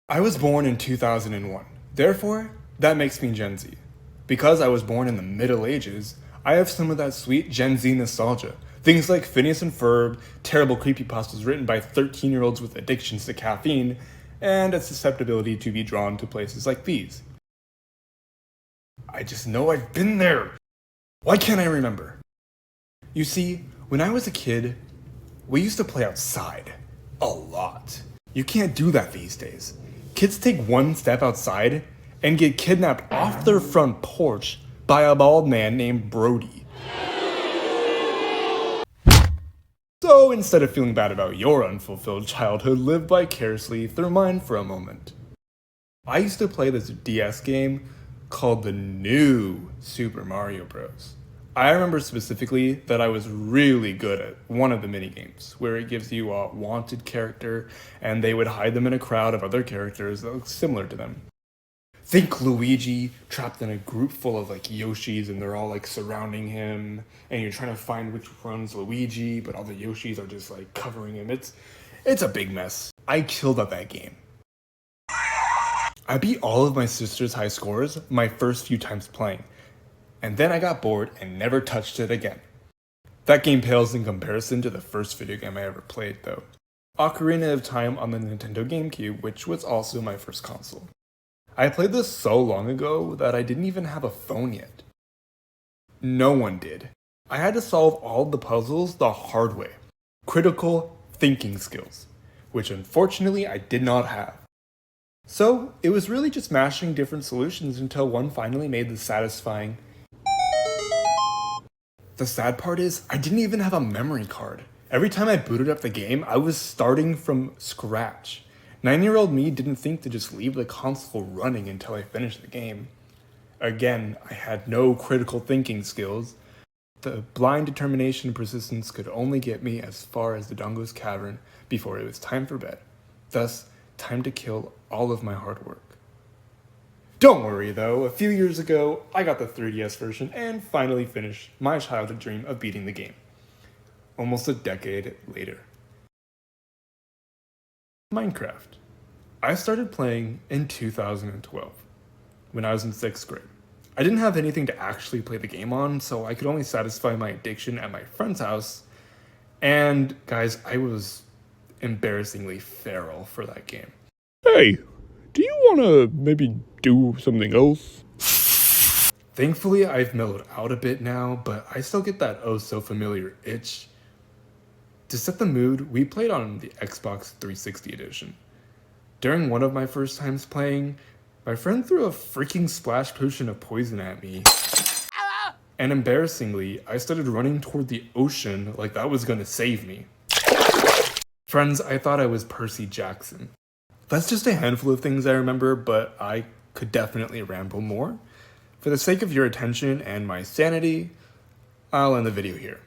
I was born in 2001. Therefore, that makes me Gen Z. Because I was born in the Middle Ages, I have some of that sweet Gen Z nostalgia. Things like Phineas and Ferb, terrible creepypastas written by 13-year-olds with addictions to caffeine, and a susceptibility to be drawn to places like these. I just know I've been there. Why can't I remember? You see, when I was a kid, we used to play outside. A lot. You can't do that these days. Kids take one step outside and get kidnapped off their front porch by a bald man named Brody. So instead of feeling bad about your unfulfilled childhood, live vicariously through mine for a moment. I used to play this DS game called the new Super Mario Bros. I remember specifically that I was really good at one of the minigames, where it gives you a wanted character and they would hide them in a crowd of other characters that look similar to them. Think Luigi trapped in a group full of Yoshis and they're all surrounding him and you're trying to find which one's Luigi, but all the Yoshis are just covering him. It's a big mess. I killed at that game. I beat all of my sister's high scores my first few times playing, and then I got bored and never touched it again. That game pales in comparison to the first video game I ever played though. Ocarina of Time on the Nintendo GameCube, which was also my first console. I played this so long ago that I didn't even have a phone yet. No one did. I had to solve all the puzzles the hard way. Critical thinking skills, which unfortunately I did not have. So it was really just mashing different solutions until one finally made the satisfying. The sad part is, I didn't even have a memory card. Every time I booted up the game, I was starting from scratch. 9-year-old me didn't think to just leave the console running until I finished the game. Again, I had no critical thinking skills. The blind determination and persistence could only get me as far as the Dongo's Cavern before it was time for bed. Thus, time to kill all of my hard work. Don't worry though, a few years ago, I got the 3DS version and finally finished my childhood dream of beating the game. Almost a decade later. Minecraft. I started playing in 2012, when I was in 6th grade. I didn't have anything to actually play the game on, so I could only satisfy my addiction at my friend's house. And guys, I was embarrassingly feral for that game. Hey, do you want to maybe do something else? Thankfully, I've mellowed out a bit now, but I still get that oh so familiar itch. To set the mood, we played on the Xbox 360 edition. During one of my first times playing, my friend threw a freaking splash potion of poison at me. And embarrassingly, I started running toward the ocean like that was gonna save me. Friends, I thought I was Percy Jackson. That's just a handful of things I remember, but I could definitely ramble more. For the sake of your attention and my sanity, I'll end the video here.